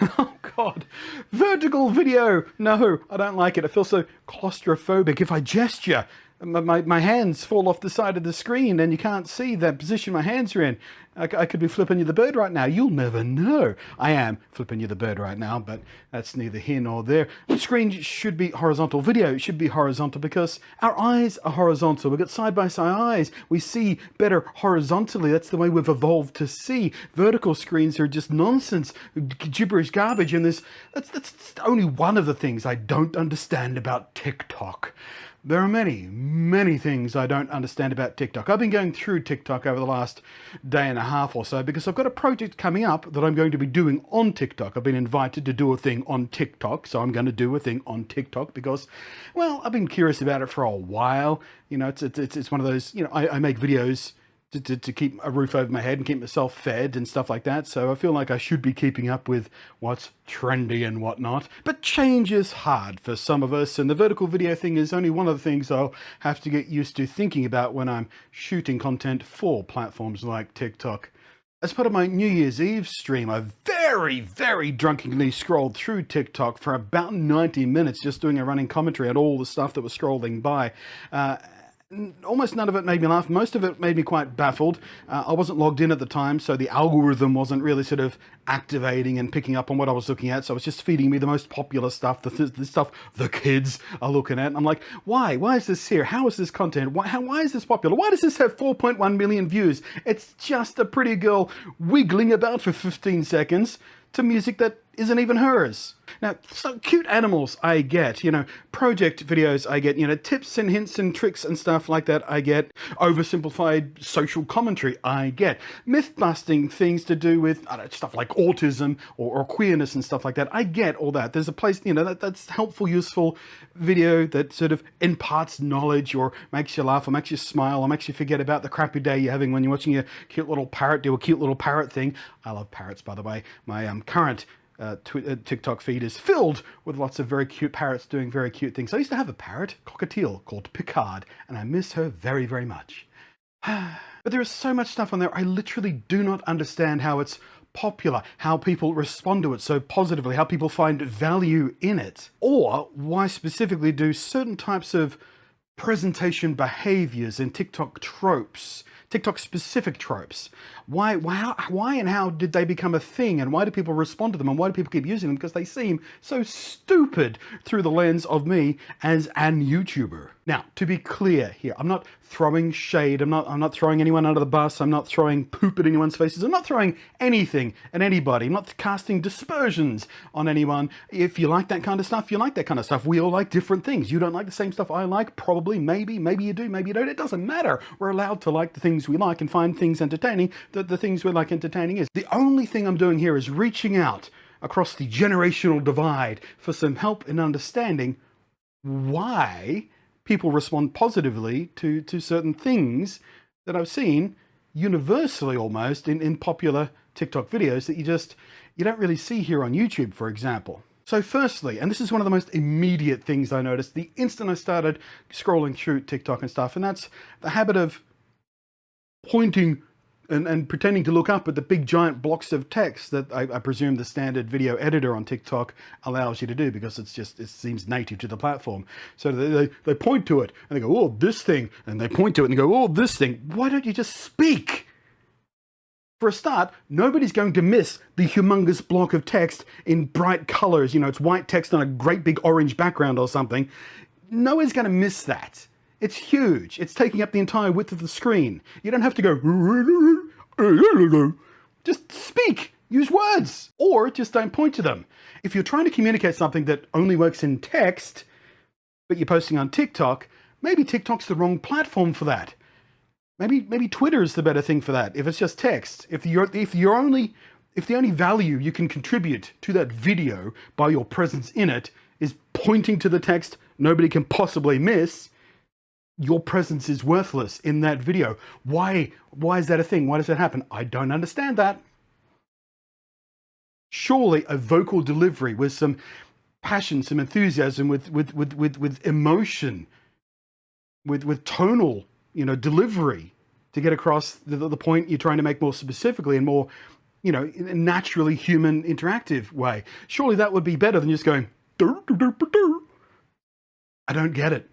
Oh God, vertical video. No, I don't like it. I feel so claustrophobic. If I gesture, my hands fall off the side of the screen and you can't see the position my hands are in. I could be flipping you the bird right now. You'll never know. I am flipping you the bird right now, but that's neither here nor there. The screen should be horizontal. Video should be horizontal because our eyes are horizontal. We've got side-by-side eyes. We see better horizontally. That's the way we've evolved to see. Vertical screens are just nonsense, gibberish, garbage, and that's only one of the things I don't understand about TikTok. There are many, many things I don't understand about TikTok. I've been going through TikTok over the last day and a half or so because I've got a project coming up that I'm going to be doing on TikTok. I've been invited to do a thing on TikTok, so I'm going to do a thing on TikTok because, well, I've been curious about it for a while. You know, it's one of those, you know, I make videos to keep a roof over my head and keep myself fed and stuff like that. So I feel like I should be keeping up with what's trendy and whatnot. But change is hard for some of us, and the vertical video thing is only one of the things I'll have to get used to thinking about when I'm shooting content for platforms like TikTok. As part of my New Year's Eve stream, I very, very drunkenly scrolled through TikTok for about 90 minutes just doing a running commentary on all the stuff that was scrolling by. Almost none of it made me laugh. Most of it made me quite baffled. I wasn't logged in at the time, so the algorithm wasn't really sort of activating and picking up on what I was looking at. So it was just feeding me the most popular stuff, the stuff the kids are looking at. And I'm like, why? Why is this here? How is this content? Why is this popular? Why does this have 4.1 million views? It's just a pretty girl wiggling about for 15 seconds to music that isn't even hers. Now, so cute animals I get, you know, project videos I get, you know, tips and hints and tricks and stuff like that I get, oversimplified social commentary I get, myth-busting things to do with stuff like autism or queerness and stuff like that, I get all that. There's a place, you know, that's helpful, useful video that sort of imparts knowledge or makes you laugh or makes you smile or makes you forget about the crappy day you're having when you're watching a cute little parrot do a cute little parrot thing. I love parrots, by the way. My current TikTok feed is filled with lots of very cute parrots doing very cute things. I used to have a parrot, cockatiel, called Picard, and I miss her very, very much. But there is so much stuff on there, I literally do not understand how it's popular, how people respond to it so positively, how people find value in it, or why specifically do certain types of presentation behaviors and TikTok tropes, TikTok specific tropes. Why and how did they become a thing, and why do people respond to them, and why do people keep using them? Because they seem so stupid through the lens of me as an YouTuber. Now, to be clear here, I'm not throwing shade, I'm not throwing anyone under the bus, I'm not throwing poop at anyone's faces, I'm not throwing anything at anybody, I'm not casting dispersions on anyone. If you like that kind of stuff, you like that kind of stuff. We all like different things. You don't like the same stuff I like, probably, maybe you do, maybe you don't. It doesn't matter. We're allowed to like the things we like and find things entertaining that the things we like entertaining is. The only thing I'm doing here is reaching out across the generational divide for some help in understanding why people respond positively to certain things that I've seen universally almost in popular TikTok videos that you don't really see here on YouTube, for example. So firstly, and this is one of the most immediate things I noticed the instant I started scrolling through TikTok and stuff, and that's the habit of pointing and pretending to look up at the big giant blocks of text that I presume the standard video editor on TikTok allows you to do because it seems native to the platform. So they point to it and they go, oh, this thing, and they point to it and they go, oh, this thing. Why don't you just speak? For a start, nobody's going to miss the humongous block of text in bright colors. You know, it's white text on a great big orange background or something. No one's going to miss that. It's huge. It's taking up the entire width of the screen. You don't have to go, just speak, use words, or just don't point to them. If you're trying to communicate something that only works in text, but you're posting on TikTok, maybe TikTok's the wrong platform for that. Maybe Twitter is the better thing for that. If it's just text, if the only value you can contribute to that video by your presence in it is pointing to the text nobody can possibly miss, your presence is worthless in that video. Why is that a thing? Why does that happen? I don't understand that. Surely a vocal delivery with some passion, some enthusiasm, with emotion, with tonal, you know, delivery to get across the point you're trying to make more specifically and more you know, in a naturally human interactive way. Surely that would be better than just going, "Dur, dur, dur, dur, dur." I don't get it.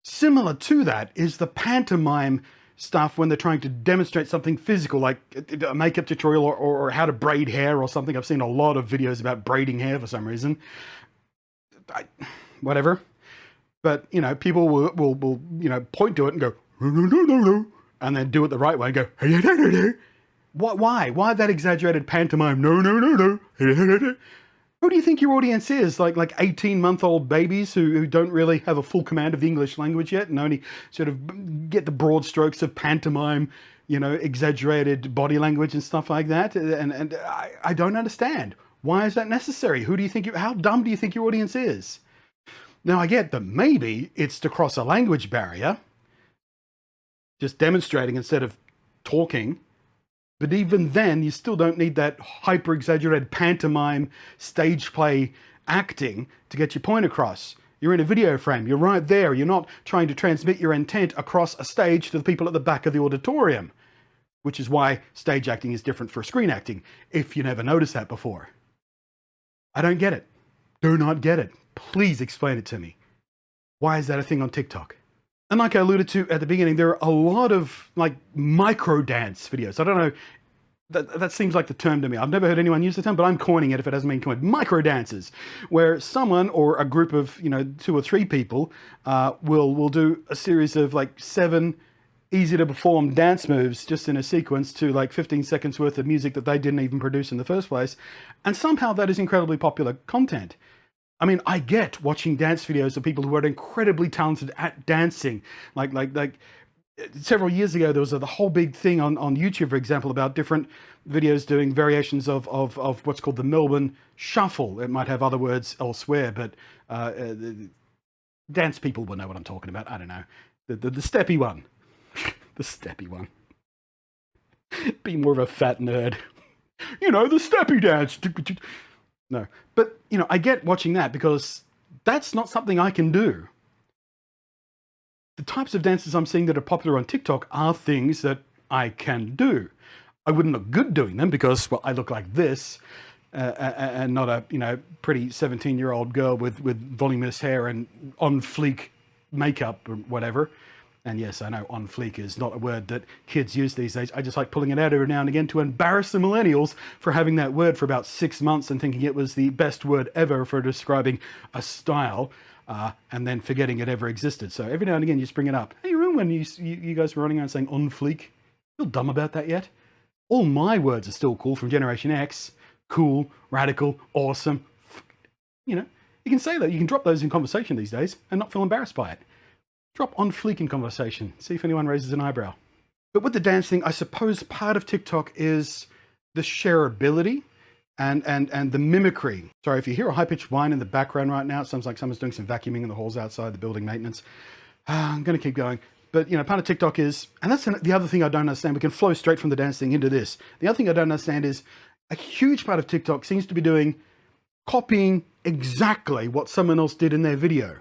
Similar to that is the pantomime stuff when they're trying to demonstrate something physical, like a makeup tutorial or how to braid hair or something. I've seen a lot of videos about braiding hair for some reason. Whatever. But, you know, people will you know, point to it and go, and then do it the right way and go, why? Why that exaggerated pantomime? No. Who do you think your audience is? Like 18-month-old babies who don't really have a full command of the English language yet and only sort of get the broad strokes of pantomime, you know, exaggerated body language and stuff like that. And I don't understand. Why is that necessary? Who do you think how dumb do you think your audience is? Now, I get that maybe it's to cross a language barrier, just demonstrating instead of talking. But even then, you still don't need that hyper-exaggerated pantomime stage play acting to get your point across. You're in a video frame. You're right there. You're not trying to transmit your intent across a stage to the people at the back of the auditorium, which is why stage acting is different for screen acting, if you never noticed that before. I don't get it. Do not get it. Please explain it to me. Why is that a thing on TikTok? And like I alluded to at the beginning, there are a lot of like micro dance videos. I don't know, that seems like the term to me. I've never heard anyone use the term, but I'm coining it if it hasn't been coined. Micro dances, where someone or a group of, you know, 2 or 3 people will do a series of like 7 easy to perform dance moves just in a sequence to like 15 seconds worth of music that they didn't even produce in the first place. And somehow that is incredibly popular content. I mean, I get watching dance videos of people who are incredibly talented at dancing. Like several years ago, there was the whole big thing on YouTube, for example, about different videos doing variations of what's called the Melbourne Shuffle. It might have other words elsewhere, but dance people will know what I'm talking about. I don't know. The steppy one. The steppy one. Be more of a fat nerd. You know, the steppy dance. No, but, you know, I get watching that because that's not something I can do. The types of dances I'm seeing that are popular on TikTok are things that I can do. I wouldn't look good doing them because, well, I look like this and not a, you know, pretty 17-year-old girl with voluminous hair and on fleek makeup or whatever. And yes, I know on fleek is not a word that kids use these days. I just like pulling it out every now and again to embarrass the millennials for having that word for about 6 months and thinking it was the best word ever for describing a style, and then forgetting it ever existed. So every now and again you just bring it up. Hey, you remember when you guys were running around saying on fleek? Feel dumb about that yet? All my words are still cool from Generation X. Cool, radical, awesome. You know, you can say that. You can drop those in conversation these days and not feel embarrassed by it. Drop on fleek in conversation. See if anyone raises an eyebrow. But with the dance thing, I suppose part of TikTok is the shareability and the mimicry. Sorry, if you hear a high-pitched whine in the background right now, it sounds like someone's doing some vacuuming in the halls outside, the building maintenance. I'm going to keep going. But, you know, part of TikTok is, and that's the other thing I don't understand. We can flow straight from the dance thing into this. The other thing I don't understand is a huge part of TikTok seems to be copying exactly what someone else did in their video.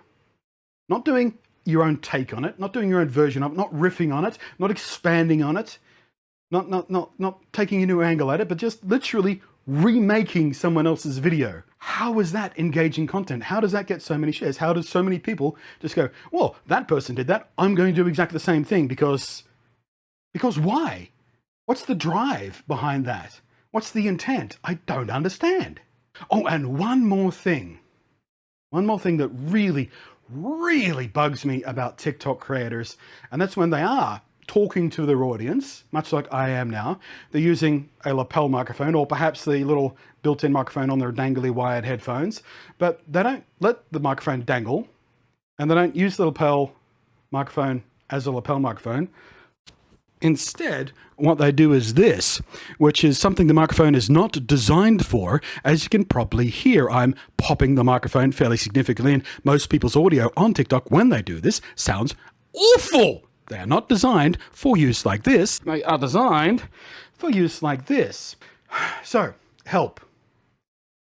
Not doing your own take on it, not doing your own version of it, not riffing on it, not expanding on it, not taking a new angle at it, but just literally remaking someone else's video. How is that engaging content? How does that get so many shares? How does so many people just go, well, that person did that, I'm going to do exactly the same thing because why? What's the drive behind that? What's the intent? I don't understand. Oh, and one more thing that really bugs me about TikTok creators, and that's when they are talking to their audience, much like I am now. They're using a lapel microphone or perhaps the little built-in microphone on their dangly wired headphones, but they don't let the microphone dangle, and they don't use the lapel microphone as a lapel microphone. Instead, what they do is this, which is something the microphone is not designed for. As you can probably hear, I'm popping the microphone fairly significantly, and most people's audio on TikTok, when they do this, sounds awful. They are not designed for use like this. They are designed for use like this. So, help.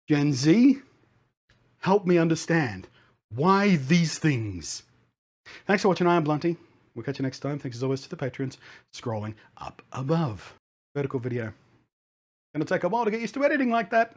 Gen Z, help me understand. Why these things? Thanks for watching. I am Blunty. We'll catch you next time. Thanks as always to the patrons scrolling up above. Vertical video. Gonna take a while to get used to editing like that.